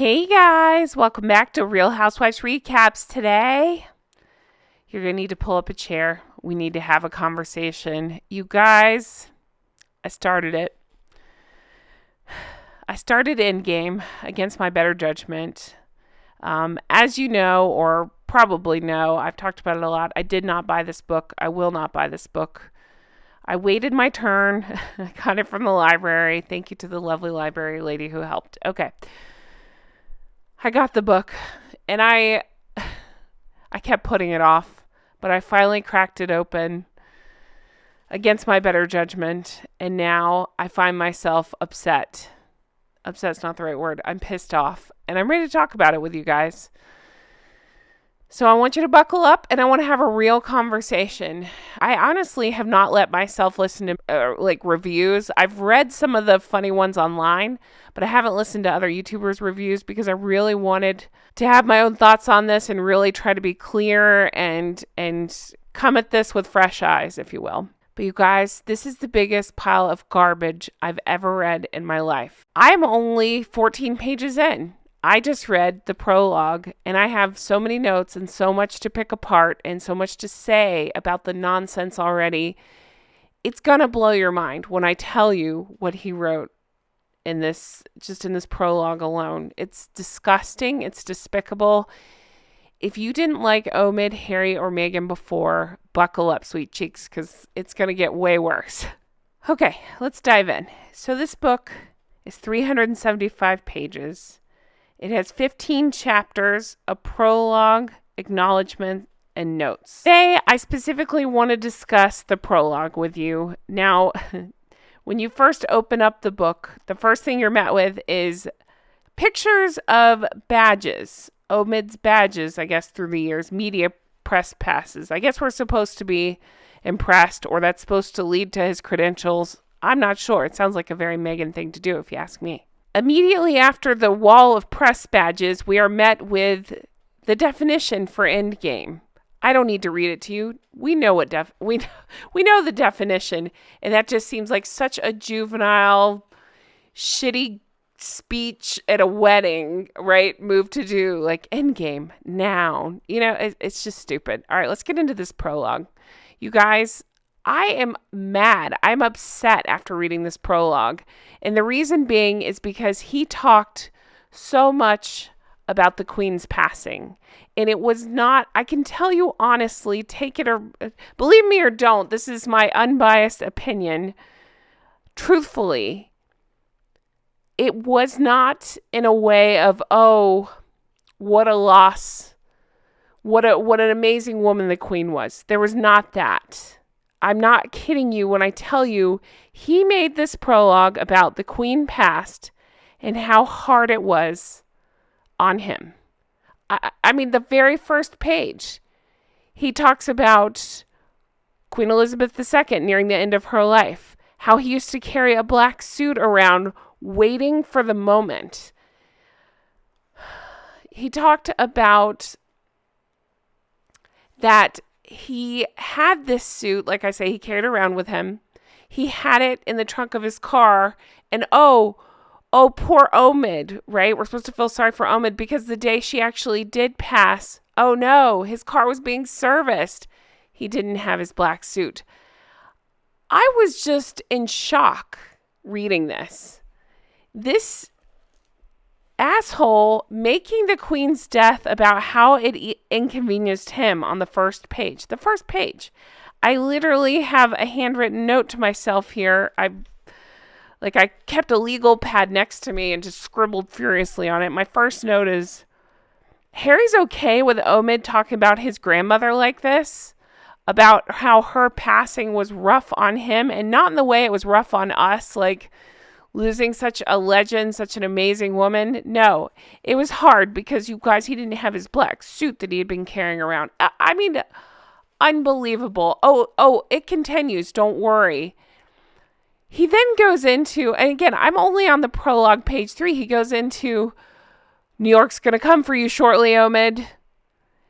Hey guys, welcome back to Real Housewives Recaps. Today, you're going to need to pull up a chair. We need to have a conversation. You guys, I started it. I started Endgame against my better judgment. As you know, or probably know, I've talked about it a lot. I did not buy this book. I will not buy this book. I waited my turn. I got it from the library. Thank you to the lovely library lady who helped. Okay. I got the book, and I kept putting it off, but I finally cracked it open against my better judgment, and now I find myself upset. Upset's not the right word. I'm pissed off, and I'm ready to talk about it with you guys. So I want you to buckle up, and I want to have a real conversation. I honestly have not let myself listen to reviews. I've read some of the funny ones online, but I haven't listened to other YouTubers' reviews because I really wanted to have my own thoughts on this and really try to be clear and come at this with fresh eyes, if you will. But you guys, this is the biggest pile of garbage I've ever read in my life. I'm only 14 pages in. I just read the prologue, and I have so many notes and so much to pick apart and so much to say about the nonsense already. It's going to blow your mind when I tell you what he wrote in this prologue alone. It's disgusting. It's despicable. If you didn't like Omid, Harry, or Meghan before, buckle up, sweet cheeks, because it's going to get way worse. Okay, let's dive in. So this book is 375 pages. It has 15 chapters, a prologue, acknowledgement, and notes. Today, I specifically want to discuss the prologue with you. Now, when you first open up the book, the first thing you're met with is pictures of badges, Omid's badges, I guess, through the years, media press passes. I guess we're supposed to be impressed, or that's supposed to lead to his credentials. I'm not sure. It sounds like a very Meghan thing to do, if you ask me. Immediately after the wall of press badges, we are met with the definition for Endgame. I don't need to read it to you. We know what we know the definition, and that just seems like such a juvenile, shitty speech at a wedding, right? Move to do like Endgame, noun. It's just stupid. All right, let's get into this prologue. You guys, I am mad. I'm upset after reading this prologue. And the reason being is because he talked so much about the Queen's passing. And it was not, I can tell you honestly, take it or believe me or don't, this is my unbiased opinion. Truthfully, it was not in a way of, oh, what a loss. What an amazing woman the Queen was. There was not that. I'm not kidding you when I tell you he made this prologue about the Queen passed and how hard it was on him. I mean, the very first page, he talks about Queen Elizabeth II nearing the end of her life, how he used to carry a black suit around waiting for the moment. He talked about that he had this suit, like I say, he carried around with him. He had it in the trunk of his car. And oh, poor Omid, right? We're supposed to feel sorry for Omid because the day she actually did pass, oh no, his car was being serviced. He didn't have his black suit. I was just in shock reading this. This asshole making the Queen's death about how it inconvenienced him on the first page. The first page. I literally have a handwritten note to myself here. I kept a legal pad next to me and just scribbled furiously on it. My first note is, Harry's okay with Omid talking about his grandmother like this, about how her passing was rough on him, and not in the way it was rough on us, like losing such a legend, such an amazing woman. No, it was hard because, you guys, he didn't have his black suit that he had been carrying around. I mean, unbelievable. Oh, it continues. Don't worry. He then goes into, and again, I'm only on the prologue, page 3. He goes into, New York's going to come for you shortly, Omid.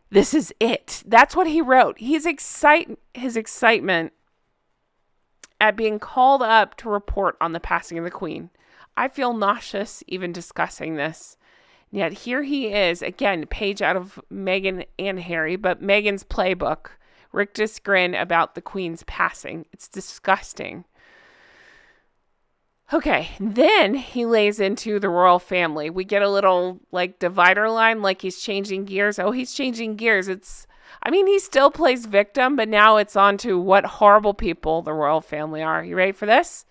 This is it. That's what he wrote. His excitement at being called up to report on the passing of the Queen. I feel nauseous even discussing this. Yet here he is, again, page out of Meghan and Harry, but Meghan's playbook. Rictus grin about the Queen's passing. It's disgusting. Okay, then he lays into the royal family. We get a little, like, divider line, like he's changing gears. Oh, he's changing gears. He still plays victim, but now it's on to what horrible people the royal family are. You ready for this?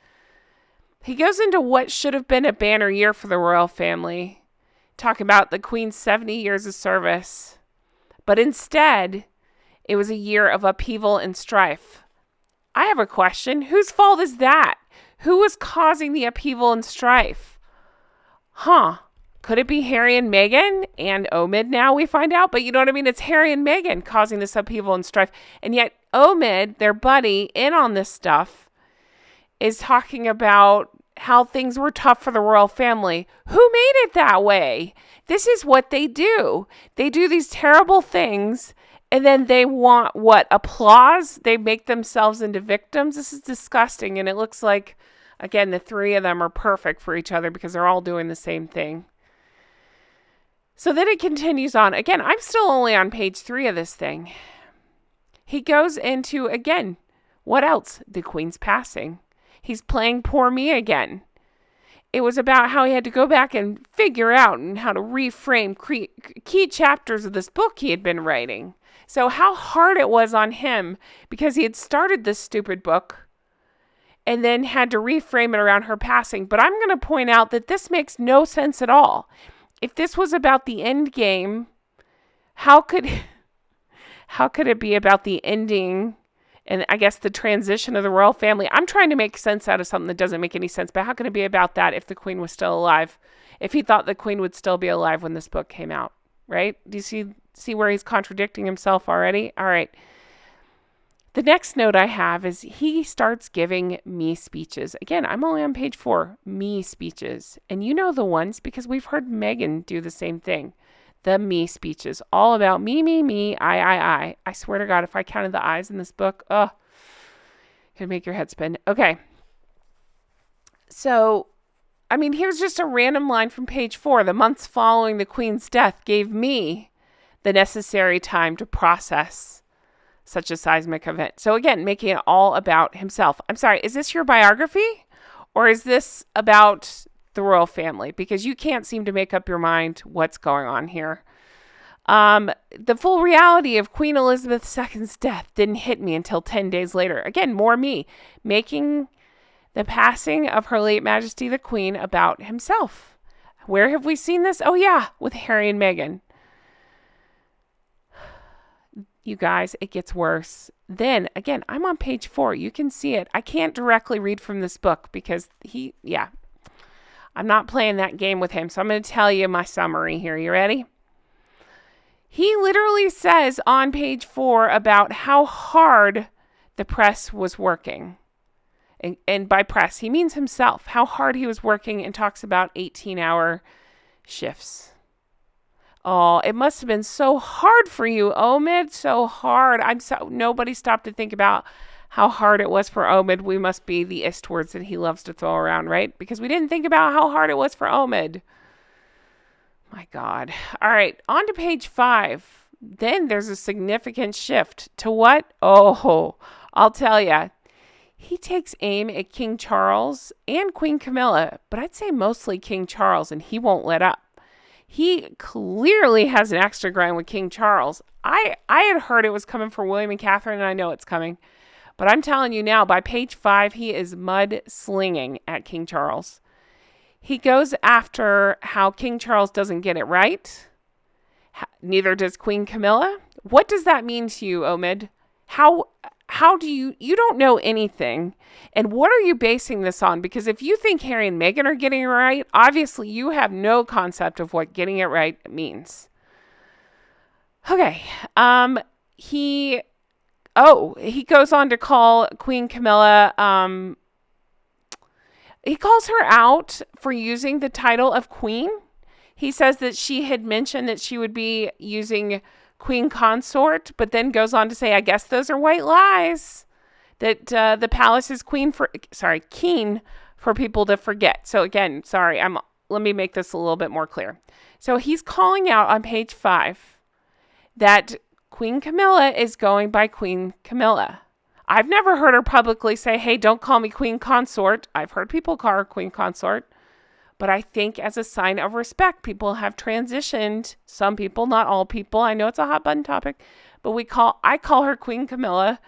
He goes into what should have been a banner year for the royal family. Talk about the Queen's 70 years of service. But instead, it was a year of upheaval and strife. I have a question. Whose fault is that? Who was causing the upheaval and strife? Could it be Harry and Meghan and Omid now, we find out? But you know what I mean? It's Harry and Meghan causing this upheaval and strife. And yet Omid, their buddy, in on this stuff, is talking about how things were tough for the royal family. Who made it that way? This is what they do. They do these terrible things, and then they want what? Applause? They make themselves into victims? This is disgusting, and it looks like, again, the three of them are perfect for each other because they're all doing the same thing. So then it continues on. Again, I'm still only on page 3 of this thing. He goes into, again, what else? The Queen's passing. He's playing poor me again. It was about how he had to go back and figure out and how to reframe key chapters of this book he had been writing. So how hard it was on him because he had started this stupid book and then had to reframe it around her passing. But I'm going to point out that this makes no sense at all. If this was about the Endgame, how could it be about the ending and I guess the transition of the royal family? I'm trying to make sense out of something that doesn't make any sense, but how can it be about that if the Queen was still alive? If he thought the Queen would still be alive when this book came out, right? Do you see where he's contradicting himself already? All right. The next note I have is he starts giving me speeches. Again, I'm only on page 4, me speeches. And you know the ones because we've heard Meghan do the same thing. The me speeches, all about me, I. I swear to God, if I counted the I's in this book, it'd make your head spin. Okay. So, here's just a random line from page 4. The months following the Queen's death gave me the necessary time to process such a seismic event. So again, making it all about himself. I'm sorry, is this your biography? Or is this about the royal family? Because you can't seem to make up your mind what's going on here. The full reality of Queen Elizabeth II's death didn't hit me until 10 days later. Again, more me, making the passing of Her late Majesty the Queen about himself. Where have we seen this? Oh yeah, with Harry and Meghan. You guys, it gets worse. Then, again, I'm on page 4. You can see it. I can't directly read from this book because I'm not playing that game with him. So I'm going to tell you my summary here. You ready? He literally says on page 4 about how hard the press was working. And by press, he means himself. How hard he was working and talks about 18-hour shifts. Oh, it must have been so hard for you, Omid. So hard. Nobody stopped to think about how hard it was for Omid. We must be the ist words that he loves to throw around, right? Because we didn't think about how hard it was for Omid. My God. All right, on to page 5. Then there's a significant shift to what? Oh, I'll tell you. He takes aim at King Charles and Queen Camilla, but I'd say mostly King Charles, and he won't let up. He clearly has an extra grind with King Charles. I had heard it was coming for William and Catherine, and I know it's coming. But I'm telling you now, by page 5, he is mud-slinging at King Charles. He goes after how King Charles doesn't get it right. Neither does Queen Camilla. What does that mean to you, Omid? How do you don't know anything. And what are you basing this on? Because if you think Harry and Meghan are getting it right, obviously you have no concept of what getting it right means. Okay. He goes on to call Queen Camilla, he calls her out for using the title of queen. He says that she had mentioned that she would be using queen consort, but then goes on to say, I guess those are white lies, that the palace is keen for people to forget. So again, sorry, I'm let me make this a little bit more clear. So he's calling out on page 5 that Queen Camilla is going by Queen Camilla. I've never heard her publicly say, hey, don't call me Queen Consort. I've heard people call her Queen Consort. But I think as a sign of respect, people have transitioned. Some people, not all people. I know it's a hot button topic, but I call her Queen Camilla.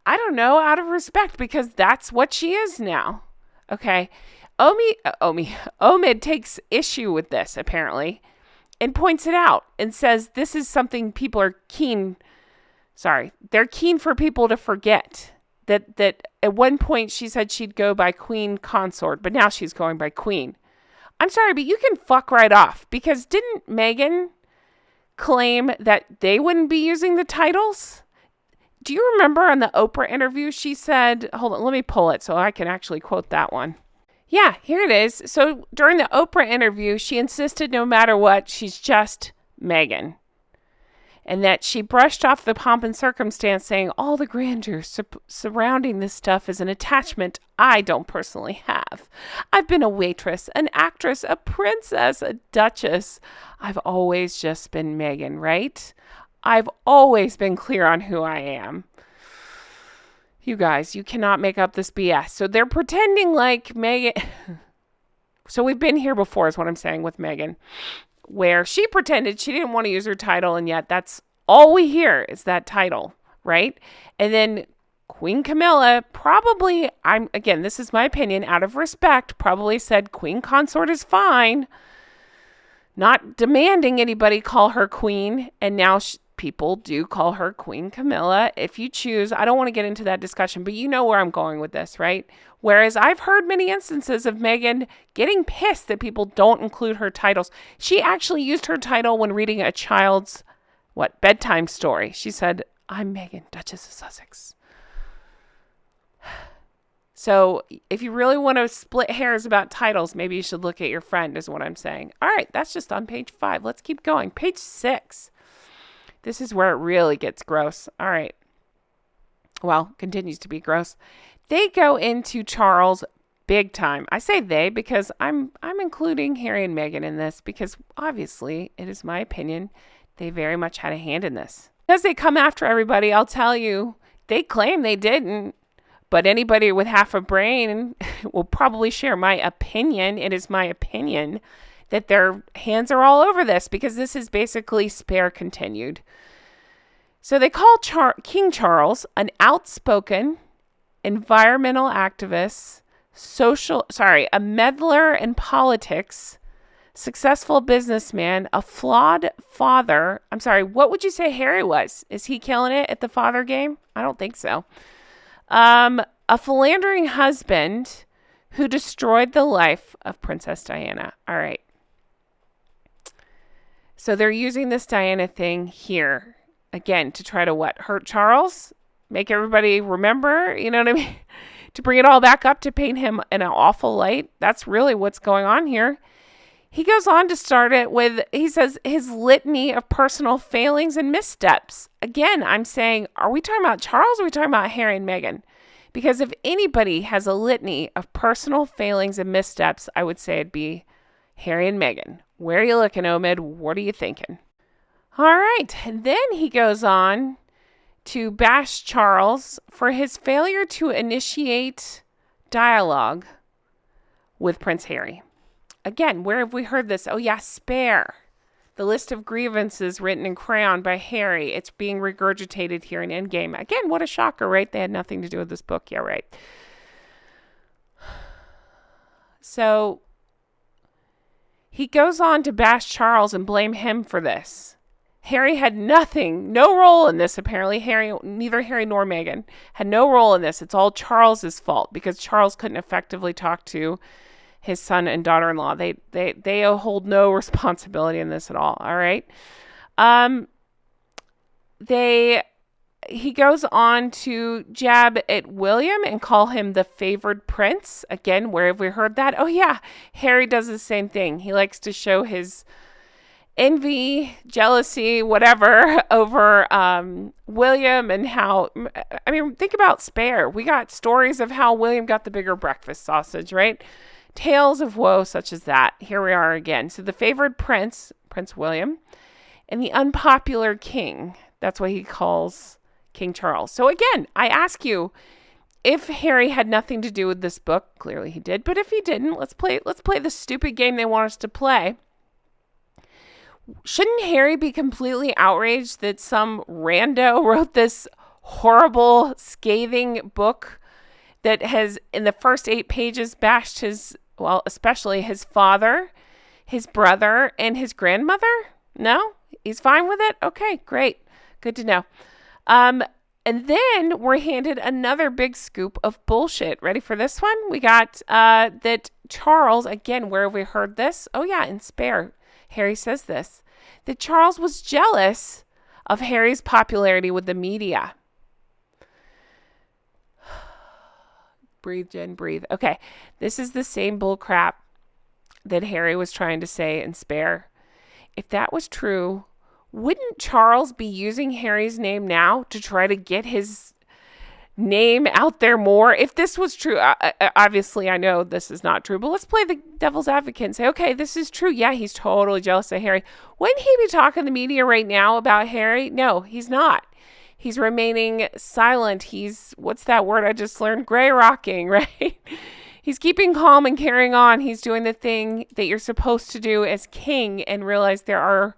I don't know, out of respect, because that's what she is now. Okay. Omid takes issue with this, apparently, and points it out and says this is something people are they're keen for people to forget. That at one point she said she'd go by Queen Consort, but now she's going by Queen. I'm sorry, but you can fuck right off, because didn't Meghan claim that they wouldn't be using the titles? Do you remember on the Oprah interview she said, hold on, let me pull it so I can actually quote that one. Yeah, here it is. So during the Oprah interview, she insisted no matter what, she's just Meghan. And that she brushed off the pomp and circumstance, saying all the grandeur surrounding this stuff is an attachment I don't personally have. I've been a waitress, an actress, a princess, a duchess. I've always just been Meghan, right? I've always been clear on who I am. You guys, you cannot make up this BS. So they're pretending like Meghan. So we've been here before is what I'm saying with Meghan, where she pretended she didn't want to use her title, and yet that's all we hear is that title, right? And then Queen Camilla probably, again, this is my opinion, out of respect, probably said Queen Consort is fine, not demanding anybody call her queen, and now people do call her Queen Camilla. If you choose, I don't want to get into that discussion, but you know where I'm going with this, right? Whereas I've heard many instances of Meghan getting pissed that people don't include her titles. She actually used her title when reading a child's, bedtime story. She said, I'm Meghan, Duchess of Sussex. So if you really want to split hairs about titles, maybe you should look at your friend, is what I'm saying. All right, that's just on page 5. Let's keep going. Page 6. This is where it really gets gross. All right. Well, continues to be gross. They go into Charles big time. I say they because I'm including Harry and Meghan in this, because obviously it is my opinion they very much had a hand in this. Because they come after everybody, I'll tell you, they claim they didn't, but anybody with half a brain will probably share my opinion. It is my opinion that their hands are all over this, because this is basically spare continued. So they call King Charles an outspoken environmental activist, a meddler in politics, successful businessman, a flawed father. I'm sorry, what would you say Harry was? Is he killing it at the father game? I don't think so. A philandering husband who destroyed the life of Princess Diana. All right. So they're using this Diana thing here, again, to try to hurt Charles? Make everybody remember, you know what I mean? To bring it all back up, to paint him in an awful light. That's really what's going on here. He goes on to start it with, he says, his litany of personal failings and missteps. Again, I'm saying, are we talking about Charles or are we talking about Harry and Meghan? Because if anybody has a litany of personal failings and missteps, I would say it'd be Harry and Meghan. Where are you looking, Omid? What are you thinking? All right. And then he goes on to bash Charles for his failure to initiate dialogue with Prince Harry. Again, where have we heard this? Oh, yeah, spare. The list of grievances written in crayon by Harry. It's being regurgitated here in Endgame. Again, what a shocker, right? They had nothing to do with this book. Yeah, right. So he goes on to bash Charles and blame him for this. Harry had no role in this, apparently. Neither Harry nor Meghan had no role in this. It's all Charles's fault, because Charles couldn't effectively talk to his son and daughter-in-law. They hold no responsibility in this at all. All right. He goes on to jab at William and call him the favored prince. Again, where have we heard that? Oh yeah, Harry does the same thing. He likes to show his envy, jealousy, whatever, over William, and how, think about Spare. We got stories of how William got the bigger breakfast sausage, right? Tales of woe such as that. Here we are again. So the favored prince, Prince William, and the unpopular king. That's what he calls King Charles. So again, I ask you, if Harry had nothing to do with this book, clearly he did, but if he didn't, let's play the stupid game they want us to play. Shouldn't Harry be completely outraged that some rando wrote this horrible, scathing book that has, in the first 8 pages, bashed especially his father, his brother, and his grandmother? No? He's fine with it? Okay, great. Good to know. And then we're handed another big scoop of bullshit. Ready for this one? We got that Charles, again, where have we heard this? Oh yeah, in Spare. Harry says this, that Charles was jealous of Harry's popularity with the media. Breathe, Jen, breathe. Okay, this is the same bull crap that Harry was trying to say in Spare. If that was true, wouldn't Charles be using Harry's name now to try to get his name out there more? If this was true, obviously I know this is not true, but let's play the devil's advocate and say, okay, this is true. Yeah, he's totally jealous of Harry. Wouldn't he be talking to the media right now about Harry? No, he's not. He's remaining silent. He's, what's that word I just learned? Gray rocking, right? He's keeping calm and carrying on. He's doing the thing that you're supposed to do as king and realize there are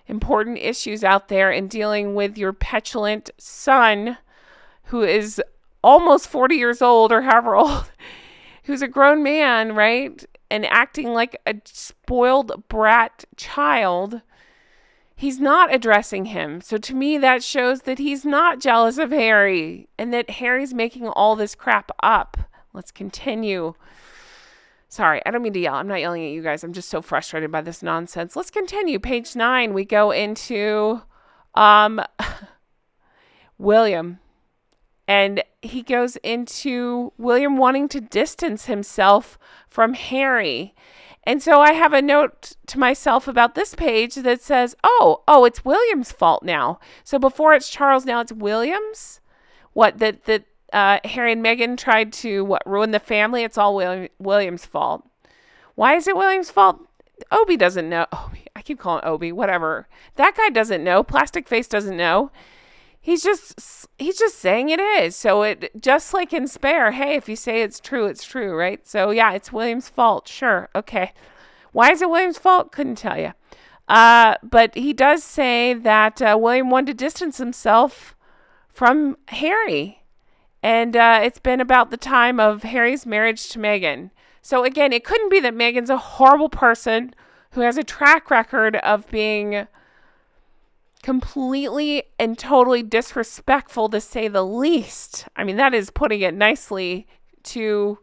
important issues out there, and dealing with your petulant son, who is almost 40 years old or however old, who's a grown man, right? And acting like a spoiled brat child. He's not addressing him. So to me, that shows that he's not jealous of Harry and that Harry's making all this crap up. Let's continue. Sorry, I don't mean to yell. I'm not yelling at you guys. I'm just so frustrated by this nonsense. Let's continue. Page 9, we go into William. And he goes into William wanting to distance himself from Harry. And so I have a note to myself about this page that says, oh, it's William's fault now. So before it's Charles, now it's William's? What, that Harry and Meghan tried to, ruin the family? It's all William's fault. Why is it William's fault? Obi doesn't know. I keep calling Obi, whatever. That guy doesn't know. Plastic Face doesn't know. He's just saying it is. So it, just like in Spare, hey, if you say it's true, right? So yeah, it's William's fault. Sure. Okay. Why is it William's fault? Couldn't tell you. But he does say that William wanted to distance himself from Harry. And it's been about the time of Harry's marriage to Meghan. So again, it couldn't be that Meghan's a horrible person who has a track record of being completely and totally disrespectful, to say the least. I mean, that is putting it nicely, to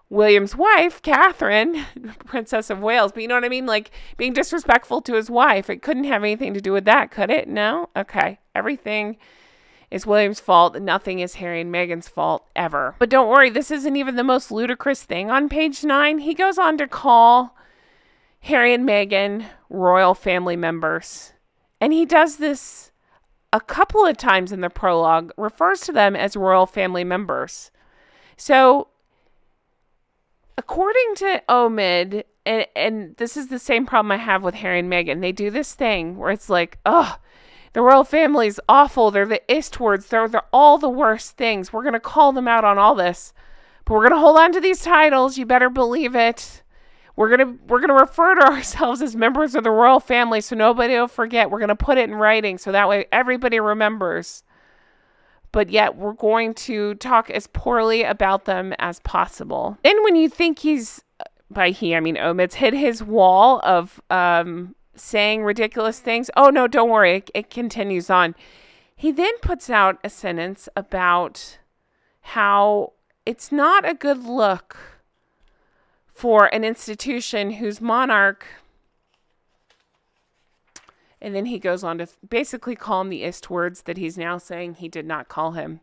William's wife, Catherine, Princess of Wales. But you know what I mean? Like, being disrespectful to his wife. It couldn't have anything to do with that, could it? No? Okay. Everything is William's fault. Nothing is Harry and Meghan's fault ever. But don't worry, this isn't even the most ludicrous thing on page 9. He goes on to call Harry and Meghan royal family members. And he does this a couple of times in the prologue, refers to them as royal family members. So, according to Omid, and this is the same problem I have with Harry and Meghan, they do this thing where it's like, the royal family's awful. They're the Eastwards. They're all the worst things. We're going to call them out on all this. But we're going to hold on to these titles. You better believe it. We're gonna refer to ourselves as members of the royal family so nobody will forget. We're going to put it in writing so that way everybody remembers. But yet we're going to talk as poorly about them as possible. Then when you think he's, by he, I mean Omid's hit his wall of saying ridiculous things. Oh, no, don't worry. It continues on. He then puts out a sentence about how it's not a good look for an institution whose monarch, and then he goes on to basically call him the Eastwards that he's now saying he did not call him.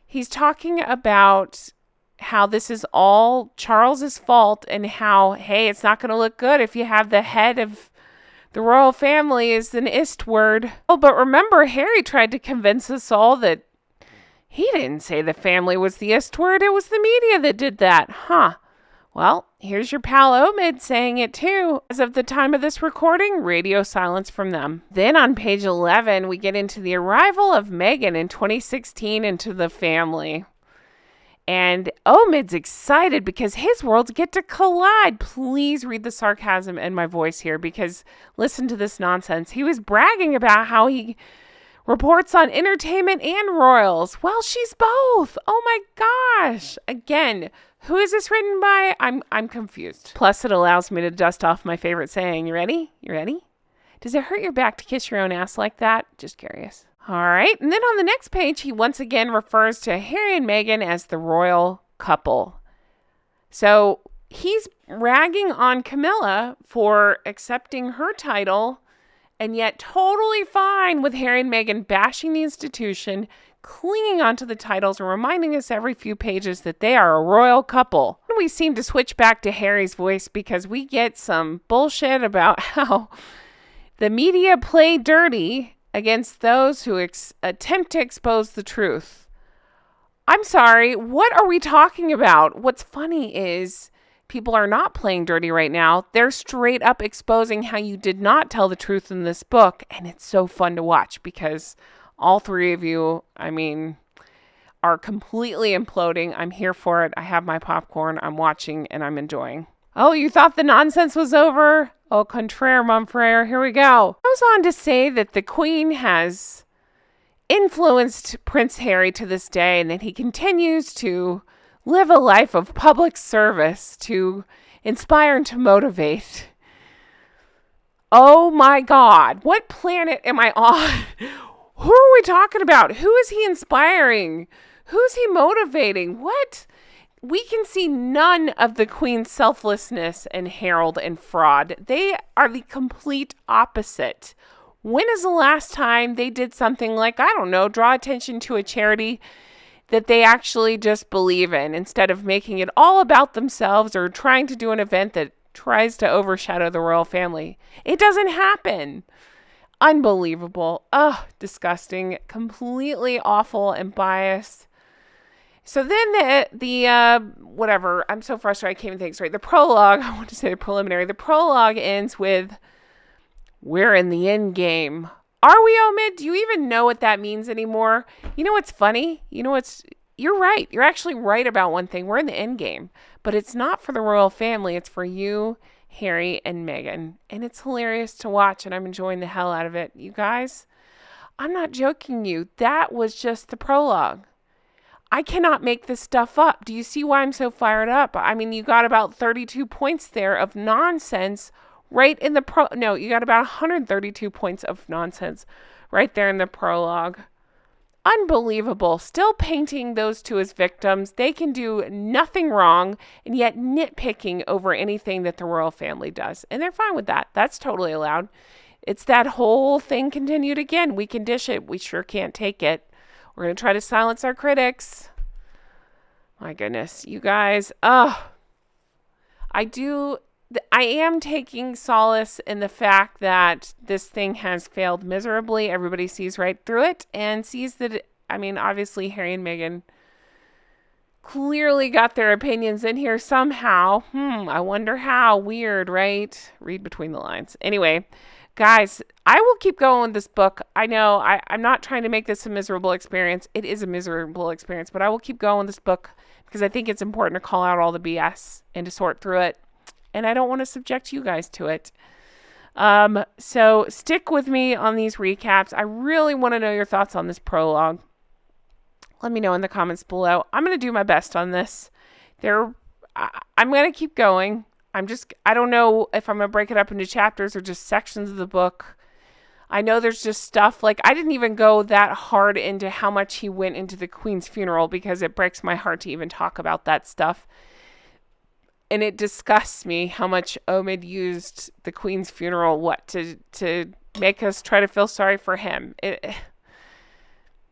He's talking about how this is all Charles's fault and how, hey, it's not going to look good if you have the head of the royal family is an Eastward. Oh, but remember, Harry tried to convince us all that he didn't say the family was the Eastward. It was the media that did that. Huh. Well, here's your pal Omid saying it too. As of the time of this recording, radio silence from them. Then on page 11, we get into the arrival of Meghan in 2016 into the family. And Omid's excited because his worlds get to collide. Please read the sarcasm in my voice here, because listen to this nonsense. He was bragging about how he reports on entertainment and royals. Well, she's both. Oh my gosh. Again, who is this written by? I'm confused. Plus, it allows me to dust off my favorite saying. You ready? You ready? Does it hurt your back to kiss your own ass like that? Just curious. All right. And then on the next page, he once again refers to Harry and Meghan as the royal couple. So he's ragging on Camilla for accepting her title and yet totally fine with Harry and Meghan bashing the institution, clinging onto the titles, and reminding us every few pages that they are a royal couple. And we seem to switch back to Harry's voice because we get some bullshit about how the media play dirty against those who attempt to expose the truth. I'm sorry, what are we talking about? What's funny is people are not playing dirty right now. They're straight up exposing how you did not tell the truth in this book. And it's so fun to watch because all three of you, are completely imploding. I'm here for it. I have my popcorn. I'm watching and I'm enjoying. Oh, you thought the nonsense was over? Au contraire, mon frère. Here we go. I was on to say that the Queen has influenced Prince Harry to this day and that he continues to live a life of public service to inspire and to motivate. Oh my God. What planet am I on? Who are we talking about? Who is he inspiring? Who's he motivating? What? We can see none of the Queen's selflessness in Harold and fraud. They are the complete opposite. When is the last time they did something like, draw attention to a charity that they actually just believe in instead of making it all about themselves or trying to do an event that tries to overshadow the royal family? It doesn't happen. Unbelievable. Ugh, disgusting. Completely awful and biased. So then whatever, I'm so frustrated I can't even think straight. The prologue, I want to say the preliminary. The prologue ends with, we're in the Endgame. Are we, Omid? Do you even know what that means anymore? You know what's funny? You're right. You're actually right about one thing. We're in the Endgame. But it's not for the royal family. It's for you, Harry, and Meghan. And it's hilarious to watch, and I'm enjoying the hell out of it. You guys, I'm not joking you. That was just the prologue. I cannot make this stuff up. Do you see why I'm so fired up? You got about 32 points there of nonsense right in the No, you got about 132 points of nonsense right there in the prologue. Unbelievable. Still painting those two as victims. They can do nothing wrong, and yet nitpicking over anything that the royal family does. And they're fine with that. That's totally allowed. It's that whole thing continued again. We can dish it. We sure can't take it. We're going to try to silence our critics. My goodness, you guys. I am taking solace in the fact that this thing has failed miserably. Everybody sees right through it and sees that, obviously Harry and Meghan clearly got their opinions in here somehow. I wonder how. Weird, right? Read between the lines. Anyway, guys, I will keep going with this book. I know I'm not trying to make this a miserable experience. It is a miserable experience, but I will keep going with this book because I think it's important to call out all the BS and to sort through it. And I don't want to subject you guys to it. So stick with me on these recaps. I really want to know your thoughts on this prologue. Let me know in the comments below. I'm going to do my best on this. I'm going to keep going. I don't know if I'm going to break it up into chapters or just sections of the book. I know there's just stuff like I didn't even go that hard into how much he went into the Queen's funeral because it breaks my heart to even talk about that stuff. And it disgusts me how much Omid used the Queen's funeral, to make us try to feel sorry for him.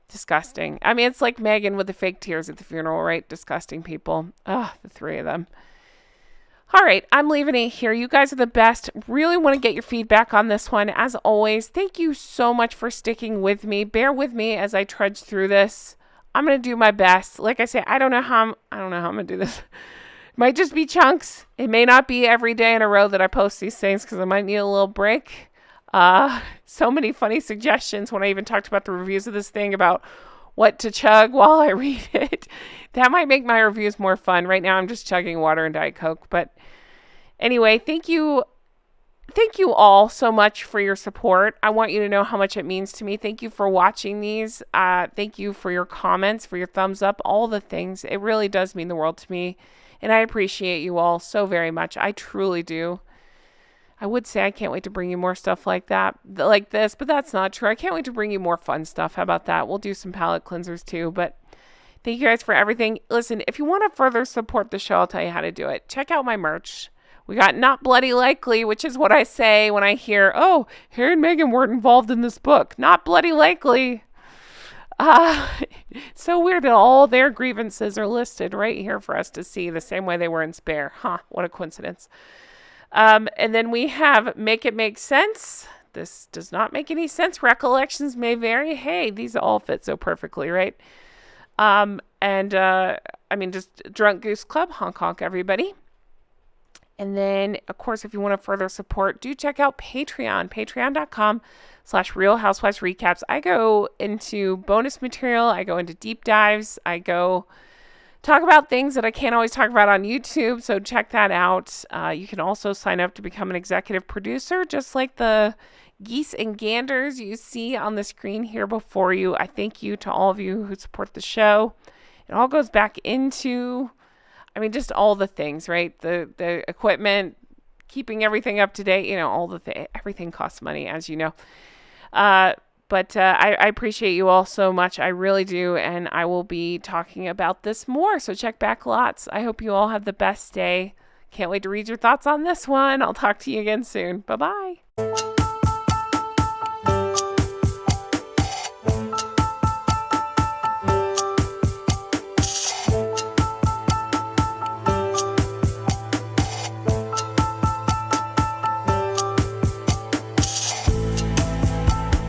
Disgusting. It's like Meghan with the fake tears at the funeral, right? Disgusting people. Ugh, the three of them. All right, I'm leaving it here. You guys are the best. Really want to get your feedback on this one. As always, thank you so much for sticking with me. Bear with me as I trudge through this. I'm going to do my best. Like I say, I don't know how I'm going to do this. Might just be chunks. It may not be every day in a row that I post these things because I might need a little break. So many funny suggestions when I even talked about the reviews of this thing about what to chug while I read it. That might make my reviews more fun. Right now I'm just chugging water and Diet Coke. But anyway, thank you all so much for your support. I want you to know how much it means to me. Thank you for watching these. Thank you for your comments, for your thumbs up, all the things. It really does mean the world to me. And I appreciate you all so very much. I truly do. I would say I can't wait to bring you more stuff like that, like this, but that's not true. I can't wait to bring you more fun stuff. How about that? We'll do some palate cleansers too. But thank you guys for everything. Listen, if you want to further support the show, I'll tell you how to do it. Check out my merch. We got Not Bloody Likely, which is what I say when I hear, oh, Harry and Meghan weren't involved in this book. Not Bloody Likely. So weird that all their grievances are listed right here for us to see the same way they were in Spare. Huh, what a coincidence. And then we have Make It Make Sense. This does not make any sense. Recollections may vary. Hey, these all fit so perfectly, right? Just Drunk Goose Club, honk honk everybody. And then, of course, if you want to further support, do check out Patreon, patreon.com/Real Housewives Recaps. I go into bonus material. I go into deep dives. I go talk about things that I can't always talk about on YouTube. So check that out. You can also sign up to become an executive producer, just like the geese and ganders you see on the screen here before you. I thank you to all of you who support the show. It all goes back into, just all the things, right? The equipment, keeping everything up to date, everything costs money, as you know. But I appreciate you all so much. I really do. And I will be talking about this more. So check back lots. I hope you all have the best day. Can't wait to read your thoughts on this one. I'll talk to you again soon. Bye-bye.